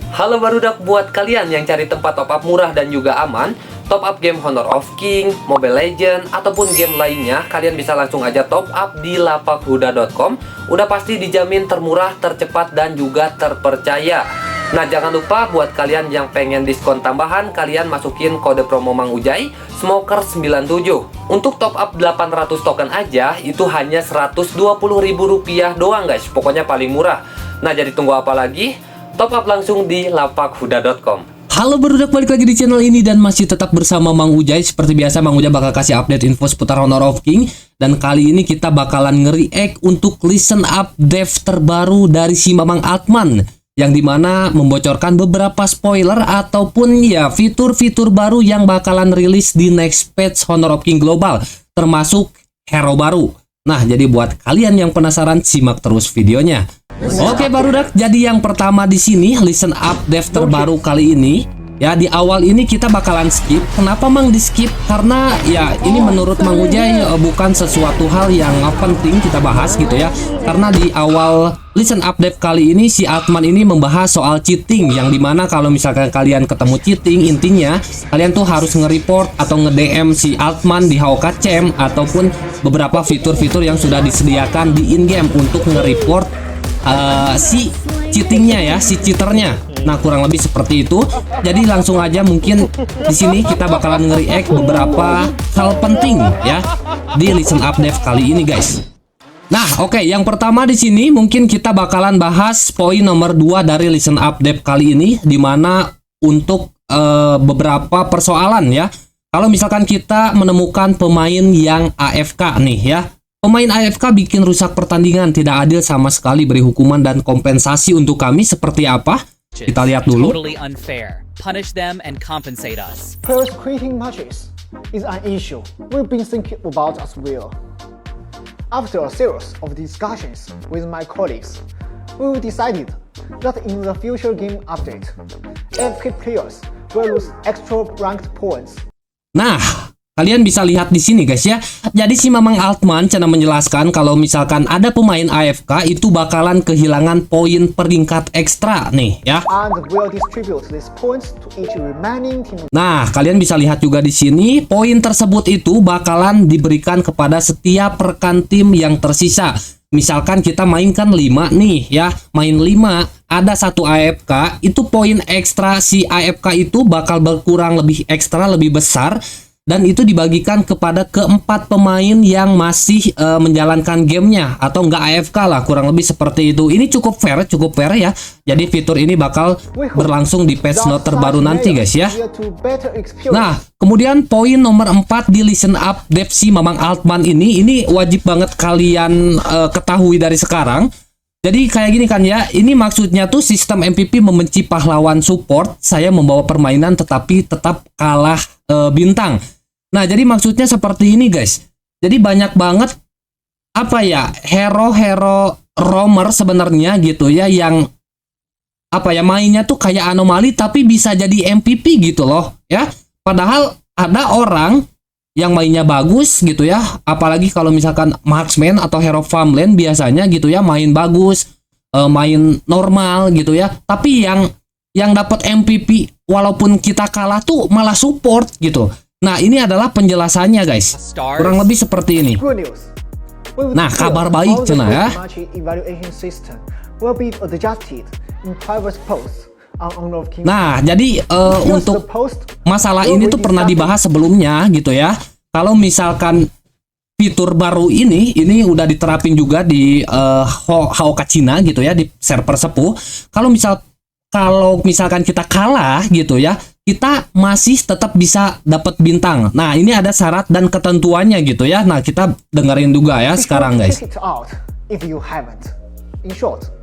Halo barudak, buat kalian yang cari tempat top up murah dan juga aman, top up game Honor of King, Mobile Legends, ataupun game lainnya, kalian bisa langsung aja top up di lapakhuda.com. Udah pasti dijamin termurah, tercepat, dan juga terpercaya. Nah, jangan lupa buat kalian yang pengen diskon tambahan, kalian masukin kode promo Mang Ujai Smoker97. Untuk top up 800 token aja, itu hanya Rp120.000 doang guys. Pokoknya paling murah. Nah, jadi tunggu apa lagi? Top up langsung di lapakhuda.com. Halo barudak, balik lagi di channel ini dan masih tetap bersama Mang Ujai. Seperti biasa, Mang Ujai bakal kasih update info seputar Honor of King. Dan kali ini kita bakalan nge-react untuk listen up dev terbaru dari si Mamang Altman, yang dimana membocorkan beberapa spoiler ataupun ya fitur-fitur baru yang bakalan rilis di next patch Honor of King Global, termasuk hero baru. Nah, jadi buat kalian yang penasaran, simak terus videonya. Oke barudak, jadi yang pertama di sini listen up dev terbaru kali ini. Ya, di awal ini kita bakalan skip. Kenapa Mang di skip? Karena ya ini menurut Mang Ujai bukan sesuatu hal yang penting kita bahas gitu ya. Karena di awal listen up dev kali ini si Altman ini membahas soal cheating, yang dimana kalau misalkan kalian ketemu cheating, intinya kalian tuh harus nge-report atau nge-DM si Altman di HOK Champ ataupun beberapa fitur-fitur yang sudah disediakan di in-game untuk nge-report si cheatingnya ya, si cheaternya. Nah, kurang lebih seperti itu. Jadi langsung aja mungkin di sini kita bakalan nge-react beberapa hal penting ya di listen up dev kali ini guys. Nah, oke, yang pertama di sini mungkin kita bakalan bahas poin nomor 2 dari listen up dev kali ini, dimana untuk beberapa persoalan ya. Kalau misalkan kita menemukan pemain yang AFK nih ya. Pemain AFK bikin rusak pertandingan, tidak adil sama sekali, beri hukuman dan kompensasi untuk kami seperti apa? Kita lihat dulu. Totally unfair. Punish them and compensate us. Players quitting matches is an issue we've been thinking about as well. After a series of discussions with my colleagues, we decided that in the future game update, AFK players will lose extra ranked points. Nah, kalian bisa lihat di sini guys ya. Jadi si Mamang Altman cina menjelaskan kalau misalkan ada pemain AFK itu bakalan kehilangan poin peringkat ekstra nih ya. And will distribute these points to each remaining team. Nah, kalian bisa lihat juga di sini poin tersebut itu bakalan diberikan kepada setiap rekan tim yang tersisa. Misalkan kita mainkan 5 nih ya, main 5, ada satu AFK, itu poin ekstra si AFK itu bakal berkurang lebih ekstra, lebih besar. Dan itu dibagikan kepada keempat pemain yang masih menjalankan gamenya atau nggak AFK lah, kurang lebih seperti itu. Ini cukup fair ya. Jadi fitur ini bakal berlangsung di patch note terbaru nanti guys ya. Nah, kemudian poin nomor 4 di listen up dev si Mamang Altman ini wajib banget kalian ketahui dari sekarang. Jadi kayak gini kan ya, ini maksudnya tuh sistem MVP membenci pahlawan support. Saya membawa permainan tetapi tetap kalah bintang. Nah, jadi maksudnya seperti ini guys. Jadi banyak banget apa ya, hero-hero roamer sebenarnya gitu ya, yang apa ya, mainnya tuh kayak anomali tapi bisa jadi MVP gitu loh ya. Padahal ada orang yang mainnya bagus gitu ya, apalagi kalau misalkan marksman atau hero farmland biasanya gitu ya, main bagus, main normal gitu ya, tapi yang dapat MVP walaupun kita kalah tuh malah support gitu. Nah, ini adalah penjelasannya guys, kurang lebih seperti ini. Nah, kabar baik cina ya. Nah, jadi untuk masalah ini tuh pernah dibahas sebelumnya gitu ya. Kalau misalkan fitur baru ini udah diterapin juga di HOK Cina gitu ya, di server sepuh. Kalau misalkan kita kalah gitu ya, kita masih tetap bisa dapat bintang. Nah, ini ada syarat dan ketentuannya gitu ya. Nah, kita dengerin juga ya sekarang guys. In short,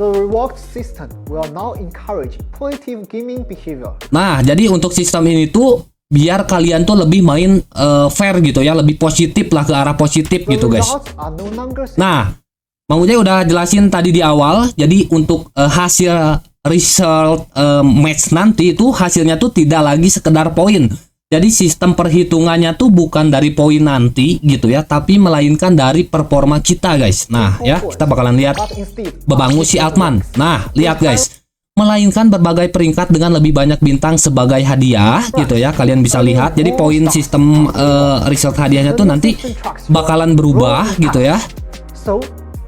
the reward system will now encourage positive gaming behavior. Nah, jadi untuk sistem ini tuh biar kalian tuh lebih main fair gitu ya, lebih positif lah, ke arah positif gitu guys. Nah, Mang Ujai udah jelasin tadi di awal. Jadi untuk hasil result match nanti itu hasilnya tuh tidak lagi sekedar poin. Jadi sistem perhitungannya tuh bukan dari poin nanti gitu ya, tapi melainkan dari performa kita guys. Nah ya, kita bakalan lihat bebangu si Altman. Nah, lihat guys. melainkan berbagai peringkat dengan lebih banyak bintang sebagai hadiah gitu ya. Kalian bisa lihat. Jadi poin sistem result hadiahnya tuh nanti bakalan berubah gitu ya. So,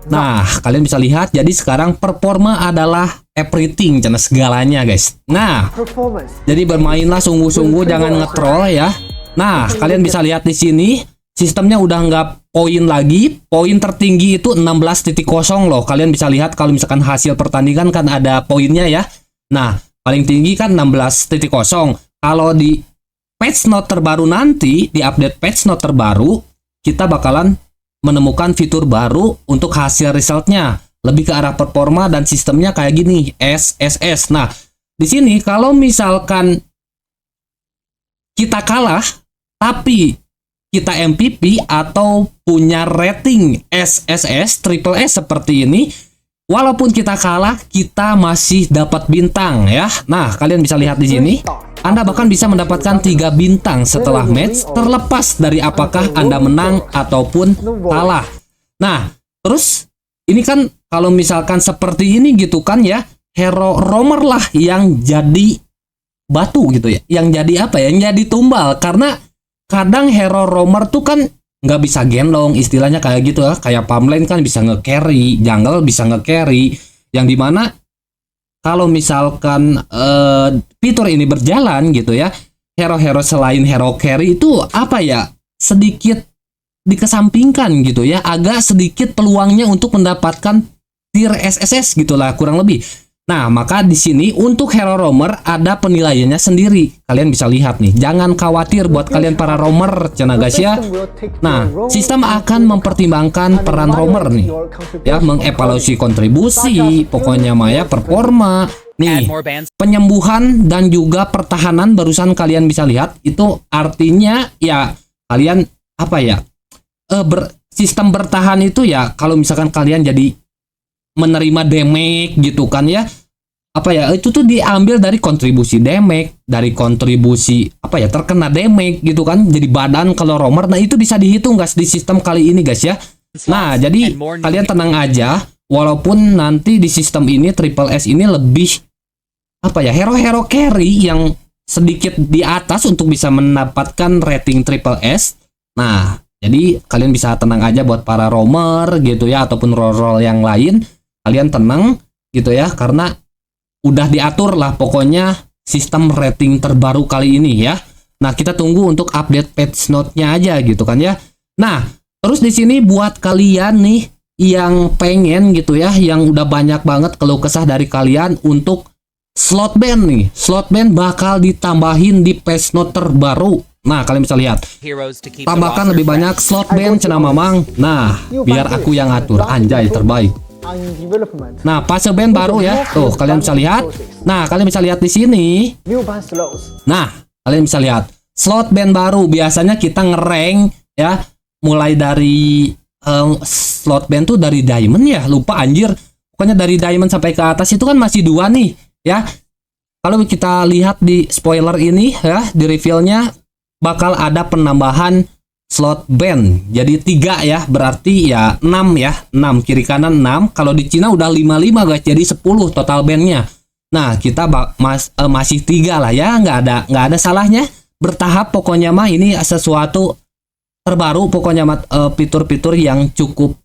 Nah, kalian bisa lihat. Jadi sekarang performa adalah everything, cina segalanya guys. Nah, performance. jadi bermainlah sungguh-sungguh, jangan ngetrol ya. Nah, kalian bisa lihat di sini sistemnya udah nggak poin lagi. Poin tertinggi itu 16.0 loh. Kalian bisa lihat kalau misalkan hasil pertandingan kan ada poinnya ya. Nah, paling tinggi kan 16.0. Kalau di patch note terbaru nanti, di update patch note terbaru, kita bakalan menemukan fitur baru untuk hasil resultnya. Lebih ke arah performa dan sistemnya kayak gini, SSS. Nah, di sini kalau misalkan kita kalah, tapi kita MVP atau punya rating SSS, triple S seperti ini, walaupun kita kalah, kita masih dapat bintang ya. Nah, kalian bisa lihat di sini, Anda bahkan bisa mendapatkan 3 bintang setelah match, terlepas dari apakah Anda menang ataupun kalah. Nah, terus ini kan kalau misalkan seperti ini gitu kan ya, hero roamer lah yang jadi batu gitu ya, yang jadi apa ya, yang jadi tumbal. Karena kadang hero roamer tuh kan nggak bisa gendong, istilahnya kayak gitu ya. Kayak pump lane kan bisa nge-carry, jungle bisa nge-carry, yang dimana kalau misalkan fitur ini berjalan gitu ya, hero-hero selain hero carry itu apa ya, sedikit dikesampingkan gitu ya, agak sedikit peluangnya untuk mendapatkan tier SSS gitulah kurang lebih. Nah, maka di sini untuk hero roamer ada penilaiannya sendiri. Kalian bisa lihat nih. Jangan khawatir buat kalian para roamer, cina guys ya. Nah, sistem akan mempertimbangkan peran roamer nih. Ya, mengevaluasi kontribusi, pokoknya maya performa. Nih, Add more bands. penyembuhan dan juga pertahanan barusan kalian bisa lihat. Itu artinya ya kalian apa ya? Sistem bertahan itu ya kalau misalkan kalian jadi menerima damage gitu kan ya, apa ya, itu tuh diambil dari kontribusi damage, dari kontribusi apa ya, terkena damage gitu kan, jadi badan kalau roamer. Nah, itu bisa dihitung guys di sistem kali ini guys ya. Nah, jadi kalian tenang aja, walaupun nanti di sistem ini triple S ini lebih apa ya, hero-hero carry yang sedikit di atas untuk bisa mendapatkan rating triple S. Nah, jadi kalian bisa tenang aja buat para roamer gitu ya, ataupun role-role yang lain. Kalian tenang gitu ya, karena udah diatur lah pokoknya sistem rating terbaru kali ini ya. Nah, kita tunggu untuk update patch note-nya aja gitu kan ya. Nah, terus di sini buat kalian nih yang pengen gitu ya, yang udah banyak banget keluh kesah dari kalian untuk slot ban nih. Slot ban bakal ditambahin di patch note terbaru. Nah, kalian bisa lihat. Heroes to keep the Tambahkan roster lebih fresh. banyak slot ban cina mamang. Nah, biar aku yang atur. Anjay, terbaik. Nah, fase ban baru ya. Tuh, kalian bisa lihat. Nah, kalian bisa lihat di sini. New ban slows. Nah, kalian bisa lihat slot ban baru. Biasanya kita ngerank ya, mulai dari slot ban tuh dari diamond ya. Lupa anjir. Pokoknya dari diamond sampai ke atas itu kan masih 2 nih ya. Kalau kita lihat di spoiler ini ya, di reveal-nya bakal ada penambahan slot ban. Jadi 3 ya, berarti ya 6 ya. 6 kiri kanan 6. Kalau di Cina udah 55 guys, jadi 10 total ban-nya. Nah, kita masih 3 lah ya, nggak ada salahnya. Bertahap pokoknya mah, ini sesuatu terbaru pokoknya mah, fitur-fitur yang cukup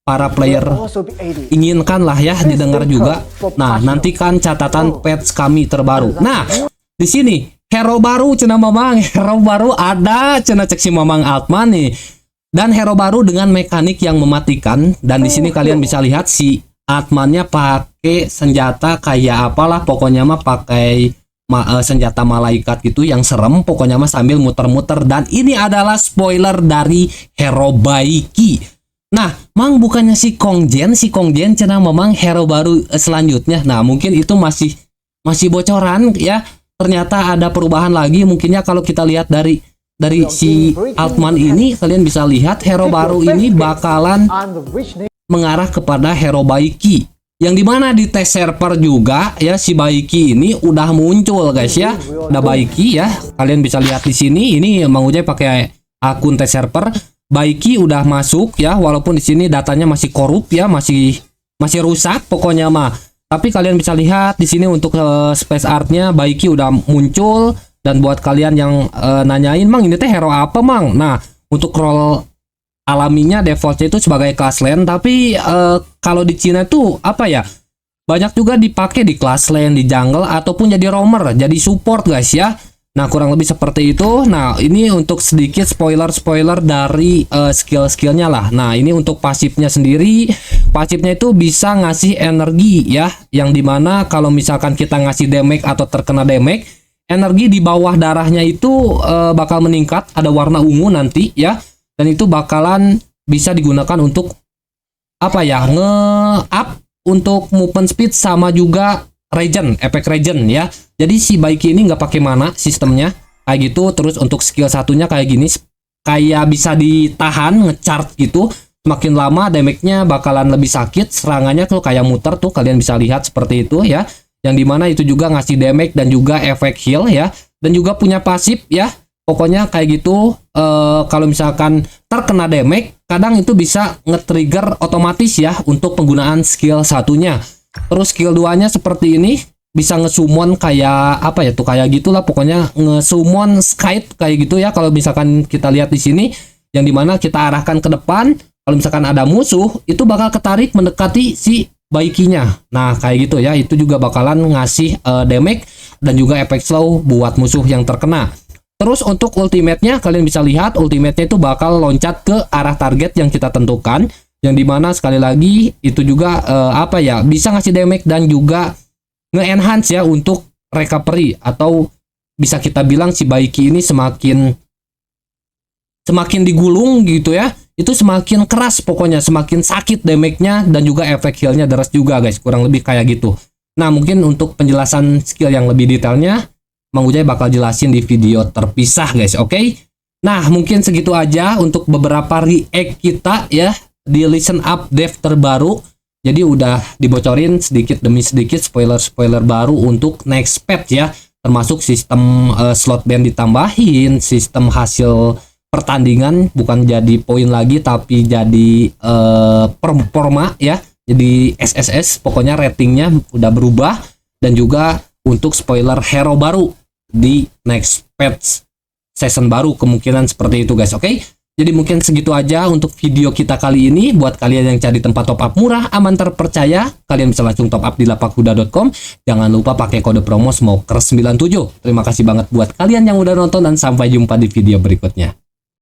para player Also be added. inginkan lah ya, didengar juga. Nah, nantikan catatan patch kami terbaru. Nah, di sini hero baru cina mamang, hero baru ada cina cek si mamang Altman nih. Dan hero baru dengan mekanik yang mematikan. Dan di sini kalian bisa lihat si Altmannya pakai senjata kayak apalah, pokoknya mah pakai senjata malaikat gitu yang serem, pokoknya mah sambil muter-muter. Dan ini adalah spoiler dari hero Baiki. Nah, mang bukannya si Kongjen cina memang hero baru selanjutnya. Nah, mungkin itu masih bocoran ya. Ternyata ada perubahan lagi mungkinnya. Kalau kita lihat dari si Altman ini, kalian bisa lihat hero baru ini bakalan And which name mengarah kepada hero Baiki. Yang dimana di test server juga ya, si Baiki ini udah muncul guys ya. Udah Baiki ya. Kalian bisa lihat di sini. Ini Mang Ujay pakai akun test server. Baiki udah masuk ya, walaupun di sini datanya masih korup ya, masih rusak pokoknya mah. Tapi kalian bisa lihat di sini untuk space artnya Baiki udah muncul. Dan buat kalian yang nanyain, Mang ini teh hero apa, Mang? Nah, untuk role alaminya defaultnya itu sebagai class lane, tapi kalau di Cina tuh apa ya? Banyak juga dipakai di class lane, di jungle ataupun jadi roamer, jadi support guys ya. Nah, kurang lebih seperti itu. Nah, ini untuk sedikit spoiler dari skill-skillnya lah. Nah, ini untuk pasifnya sendiri. Pasifnya itu bisa ngasih energi ya, yang dimana kalau misalkan kita ngasih damage atau terkena damage, energi di bawah darahnya itu bakal meningkat, ada warna ungu nanti ya. Dan itu bakalan bisa digunakan untuk apa ya? Nge-up untuk movement speed sama juga regen, efek regen ya. Jadi si Baiki ini nggak pakai mana sistemnya kayak gitu. Terus untuk skill satunya kayak gini, kayak bisa ditahan ngechart gitu. Semakin lama damage-nya bakalan lebih sakit, serangannya tuh kayak muter tuh, kalian bisa lihat seperti itu ya. Yang dimana itu juga ngasih damage dan juga efek heal ya, dan juga punya pasif ya. Pokoknya kayak gitu. Kalau misalkan terkena damage, kadang itu bisa nge-trigger otomatis ya untuk penggunaan skill satunya. Terus skill 2-nya seperti ini, bisa nge-summon kayak apa ya tuh, kayak gitulah pokoknya, nge-summon Skype kayak gitu ya. Kalau misalkan kita lihat di sini, yang dimana kita arahkan ke depan, kalau misalkan ada musuh itu bakal ketarik mendekati si Baikinya. Nah, kayak gitu ya. Itu juga bakalan ngasih damage dan juga efek slow buat musuh yang terkena. Terus untuk ultimate-nya, kalian bisa lihat ultimate-nya itu bakal loncat ke arah target yang kita tentukan. Yang dimana sekali lagi itu juga apa ya, bisa ngasih damage dan juga nge-enhance ya untuk recovery, atau bisa kita bilang si Baiki ini semakin digulung gitu ya, itu semakin keras pokoknya, semakin sakit damage-nya dan juga efek heal-nya deras juga guys, kurang lebih kayak gitu. Nah, mungkin untuk penjelasan skill yang lebih detailnya Mang Ujay bakal jelasin di video terpisah guys, oke? Nah, mungkin segitu aja untuk beberapa react kita ya di Listen Up Dev terbaru. Jadi udah dibocorin sedikit demi sedikit spoiler-spoiler baru untuk next patch ya, termasuk sistem slot band ditambahin, sistem hasil pertandingan bukan jadi poin lagi tapi jadi performa ya, jadi SSS, pokoknya ratingnya udah berubah. Dan juga untuk spoiler hero baru di next patch season baru, kemungkinan seperti itu guys, oke? Jadi mungkin segitu aja untuk video kita kali ini. Buat kalian yang cari tempat top up murah, aman, terpercaya, kalian bisa langsung top up di lapakhuda.com. Jangan lupa pakai kode promo SMOKER97. Terima kasih banget buat kalian yang udah nonton dan sampai jumpa di video berikutnya.